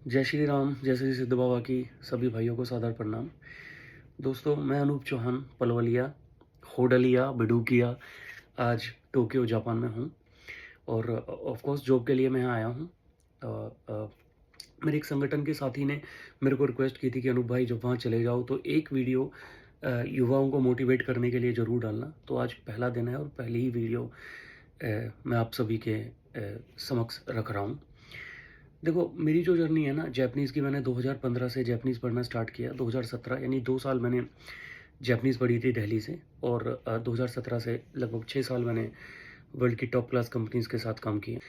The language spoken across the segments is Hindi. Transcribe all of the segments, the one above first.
जय श्री राम, जय श्री सिद्ध बाबा की सभी भाइयों को सादर प्रणाम। दोस्तों, मैं अनूप चौहान पलवलिया, होडलिया, बिडुकिया आज टोक्यो जापान में हूँ और ऑफ कोर्स जॉब के लिए मैं यहाँ आया हूँ। मेरे एक संगठन के साथी ने मेरे को रिक्वेस्ट की थी कि अनूप भाई जब वहाँ चले जाओ तो एक वीडियो युवाओं को मोटिवेट करने के लिए ज़रूर डालना। तो आज पहला दिन है और पहली ही वीडियो मैं आप सभी के समक्ष रख रहा हूँ। देखो, मेरी जो जर्नी है ना जैपनीज़ की, मैंने 2015 से जैपनीज़ पढ़ना स्टार्ट किया। 2017 यानी 2 साल मैंने जैपनीज़ पढ़ी थी दिल्ली से और 2017 से लगभग 6 साल मैंने वर्ल्ड की टॉप क्लास कंपनीज़ के साथ काम किया।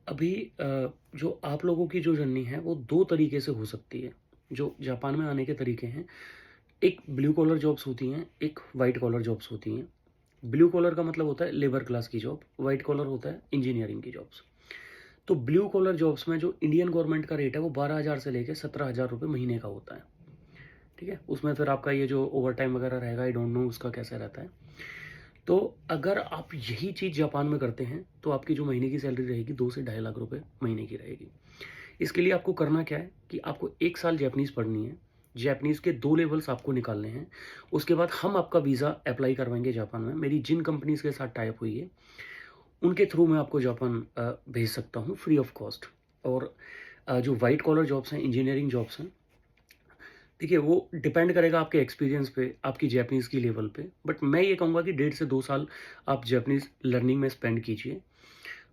अभी जो आप लोगों की जो जर्नी है वो 2 तरीके से हो सकती है। जो जापान में आने के तरीके हैं, एक ब्लू कॉलर जॉब्स होती हैं, एक वाइट कॉलर जॉब्स होती हैं। ब्लू कॉलर का मतलब होता है लेबर क्लास की जॉब, वाइट कॉलर होता है इंजीनियरिंग की जॉब्स। तो ब्लू कॉलर जॉब्स में जो इंडियन गवर्नमेंट का रेट है वो 12,000 से लेकर 17,000 रुपये महीने का होता है। ठीक है, उसमें फिर आपका ये जो ओवर टाइम वगैरह रहेगा, आई डोंट नो उसका कैसा रहता है। तो अगर आप यही चीज़ जापान में करते हैं तो आपकी जो महीने की सैलरी रहेगी 2 से 2.5 लाख रुपये महीने की रहेगी। इसके लिए आपको करना क्या है कि आपको 1 साल जैपनीज़ पढ़नी है। जैपनीज़ के 2 लेवल्स आपको निकालने हैं। उसके बाद हम आपका वीज़ा अप्लाई करवाएंगे जापान में। मेरी जिन कंपनीज़ के साथ टाई अप हुई है उनके थ्रू मैं आपको जापान भेज सकता हूँ फ्री ऑफ कॉस्ट। और जो वाइट कॉलर जॉब्स हैं, इंजीनियरिंग जॉब्स हैं, देखिए वो डिपेंड करेगा आपके एक्सपीरियंस पे, आपकी जैपनीज़ की लेवल पे। बट मैं ये कहूँगा कि 1.5 से 2 साल आप जैपनीज़ लर्निंग में स्पेंड कीजिए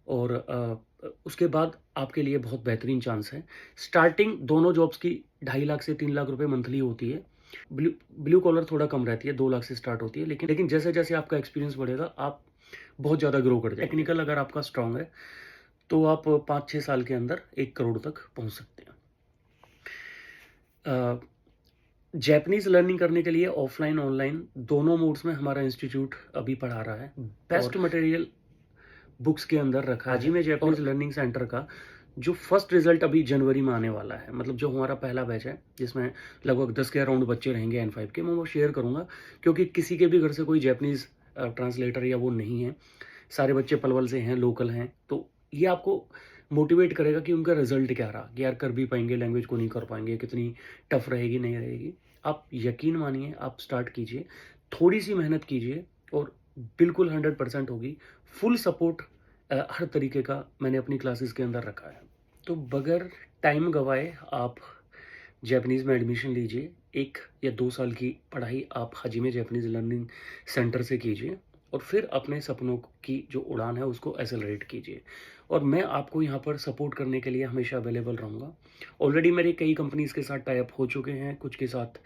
और उसके बाद आपके लिए बहुत बेहतरीन चांस है। स्टार्टिंग दोनों जॉब्स की 2.5 लाख से 3 लाख रुपए मंथली होती है। ब्लू ब्लू कॉलर थोड़ा कम रहती है, 2 लाख से स्टार्ट होती है। लेकिन जैसे-जैसे आपका एक्सपीरियंस बढ़ेगा, आप बहुत ज़्यादा ग्रो कर जाएँगे। टेक्निकल अगर आपका स्ट्रॉन्ग है, तो आप 5-6 साल के अंदर 1 करोड़ तक पहुँच सकते हैं। जैपनीज़ लर्निंग करने के लिए ऑफ़लाइन, ऑनलाइन दोनों मोड्स में हमारा इंस्टीट्यूट अभी पढ़ा रहा है। बेस्ट मटेरियल बुक्स के अंदर रखा है। हाजी में जैपनीज़ लर्निंग सेंटर का जो फर्स्ट रिज़ल्ट अभी जनवरी में आने वाला है, मतलब जो हमारा पहला बैच है, जिसमें लगभग 10 के अराउंड बच्चे रहेंगे N5 के, मैं वो शेयर करूँगा क्योंकि किसी के भी घर से कोई जैपनीज़ ट्रांसलेटर या वो नहीं है। सारे बच्चे पलवल से हैं, लोकल हैं, तो ये आपको मोटिवेट करेगा कि उनका रिज़ल्ट क्या रहा, कि यार कर भी पाएँगे, लैंग्वेज को नहीं कर पाएँगे, कितनी टफ़ रहेगी, नहीं रहेगी। आप यकीन मानिए, आप स्टार्ट कीजिए, थोड़ी-सी मेहनत कीजिए और बिल्कुल 100% होगी। फुल सपोर्ट हर तरीके का मैंने अपनी क्लासेस के अंदर रखा है। तो बगैर टाइम गँवाए आप जैपनीज़ में एडमिशन लीजिए। 1 या 2 साल की पढ़ाई आप हाजिमे जैपनीज़ लर्निंग सेंटर से कीजिए और फिर अपने सपनों की जो उड़ान है उसको एक्सेलरेट कीजिए। और मैं आपको यहाँ पर सपोर्ट करने के लिए हमेशा अवेलेबल रहूँगा। ऑलरेडी मेरे कई कंपनीज़ के साथ टाई अप हो चुके हैं, कुछ के साथ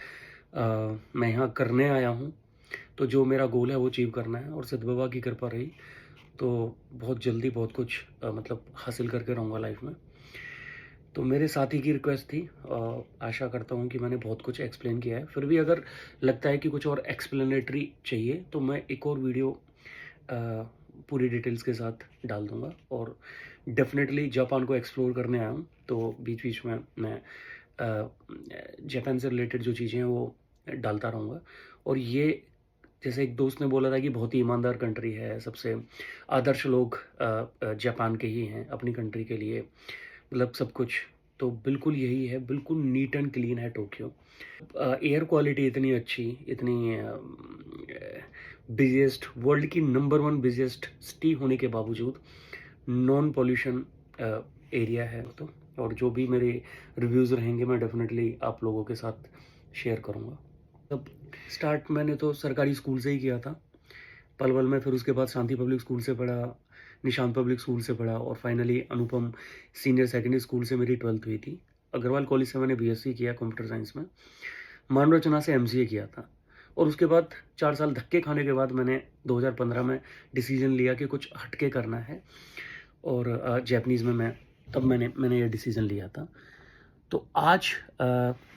मैं यहाँ करने आया हूँ। तो जो मेरा गोल है वो अचीव करना है और सिद्ध बाबा की कृपा रही तो बहुत जल्दी बहुत कुछ मतलब हासिल करके रहूँगा लाइफ में। तो मेरे साथी की रिक्वेस्ट थी, आशा करता हूँ कि मैंने बहुत कुछ एक्सप्लेन किया है। फिर भी अगर लगता है कि कुछ और एक्सप्लेनेटरी चाहिए तो मैं एक और वीडियो पूरी डिटेल्स के साथ डाल दूँगा। और डेफ़िनेटली जापान को एक्सप्लोर करने आया हूँ, तो बीच-बीच में मैं जापान से रिलेटेड जो चीज़ें हैं वो डालता रहूँगा। और ये जैसे एक दोस्त ने बोला था कि बहुत ही ईमानदार कंट्री है, सबसे आदर्श लोग जापान के ही हैं अपनी कंट्री के लिए, मतलब सब कुछ। तो बिल्कुल यही है, बिल्कुल नीट एंड क्लीन है टोक्यो। एयर क्वालिटी इतनी अच्छी, इतनी बिज़ीएस्ट, वर्ल्ड की नंबर 1 बिज़ीएस्ट सिटी होने के बावजूद नॉन पॉल्यूशन एरिया है। तो और जो भी मेरे रिव्यूज़ रहेंगे मैं डेफ़िनेटली आप लोगों के साथ शेयर करूँगा। तब स्टार्ट मैंने तो सरकारी स्कूल से ही किया था, पलवल में। फिर उसके बाद शांति पब्लिक स्कूल से पढ़ा, निशांत पब्लिक स्कूल से पढ़ा और फाइनली अनुपम सीनियर सेकेंडरी स्कूल से मेरी 12th हुई थी। अग्रवाल कॉलेज से मैंने बीएससी किया कंप्यूटर साइंस में। मान रचना से एमसीए किया था और उसके बाद 4 साल धक्के खाने के बाद मैंने 2015 में डिसीज़न लिया कि कुछ हट के करना है और जैपनीज़ में मैंने ये डिसीज़न लिया था। तो आज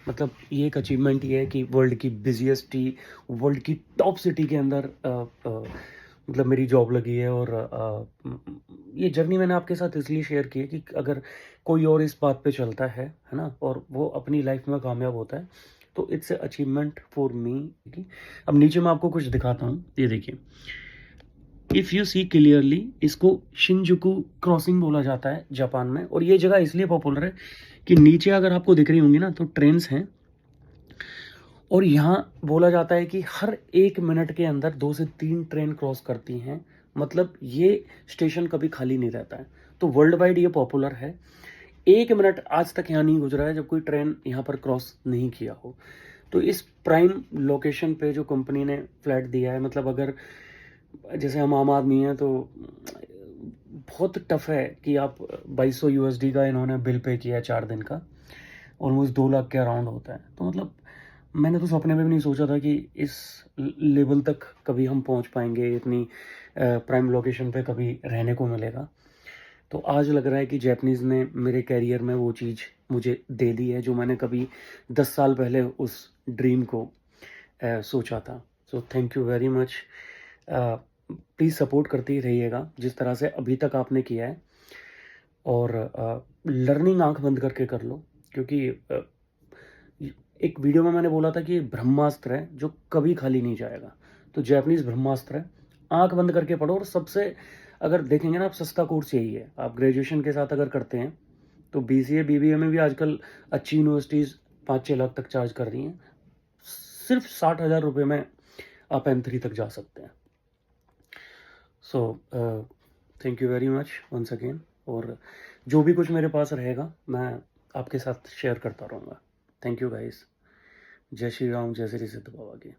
मतलब ये एक अचीवमेंट ये है कि वर्ल्ड की बिज़ीएस्ट सिटी, वर्ल्ड की टॉप सिटी के अंदर मतलब मेरी जॉब लगी है। और ये जर्नी मैंने आपके साथ इसलिए शेयर की है कि अगर कोई और इस बात पे चलता है ना? और वो अपनी लाइफ में कामयाब होता है, तो it's a achievement for me. अब नीचे मैं आपको कुछ दिखाता हूँ, ये देखिए। इफ़ यू सी क्लियरली, इसको शिनजुकू क्रॉसिंग बोला जाता है जापान में, और ये जगह इसलिए पॉपुलर है कि नीचे अगर आपको दिख रही होंगी ना तो ट्रेन्स हैं, और यहाँ बोला जाता है कि हर 1 मिनट के अंदर 2 से 3 ट्रेन क्रॉस करती हैं, मतलब ये स्टेशन कभी खाली नहीं रहता है। तो वर्ल्ड वाइड ये पॉपुलर है। 1 मिनट आज तक यहाँ नहीं गुजरा है जब कोई ट्रेन यहाँ पर क्रॉस नहीं किया हो। तो इस प्राइम लोकेशन पे जो कंपनी ने फ्लैट दिया है, मतलब अगर जैसे हम आम आदमी हैं तो बहुत टफ है कि आप 2200 यूएसडी का इन्होंने बिल पे किया है 4 दिन का, ऑलमोस्ट 2 लाख के अराउंड होता है। तो मतलब मैंने तो सपने में भी नहीं सोचा था कि इस लेवल तक कभी हम पहुंच पाएंगे, इतनी प्राइम लोकेशन पे कभी रहने को मिलेगा। तो आज लग रहा है कि जैपनीज़ ने मेरे कैरियर में वो चीज़ मुझे दे दी है जो मैंने कभी 10 साल पहले उस ड्रीम को सोचा था। सो thank you very much. Please support करते ही रहिएगा जिस तरह से अभी तक आपने किया है, और लर्निंग आंख बंद करके कर लो, क्योंकि एक वीडियो में मैंने बोला था कि ब्रह्मास्त्र है जो कभी खाली नहीं जाएगा। तो जैपनीज़ ब्रह्मास्त्र है, आंख बंद करके पढ़ो। और सबसे अगर देखेंगे ना आप, सस्ता कोर्स यही है। आप ग्रेजुएशन के साथ अगर करते हैं तो बीसीए बीबीए में भी आजकल अच्छी यूनिवर्सिटीज़ 5-6 लाख तक चार्ज कर रही हैं। सिर्फ 60,000 रुपये में आप M3 तक जा सकते हैं। So thank you very much once again, और जो भी कुछ मेरे पास रहेगा मैं आपके साथ शेयर करता रहूँगा। Thank you guys. जय श्री राम, जय श्री सिद्ध बाबा की।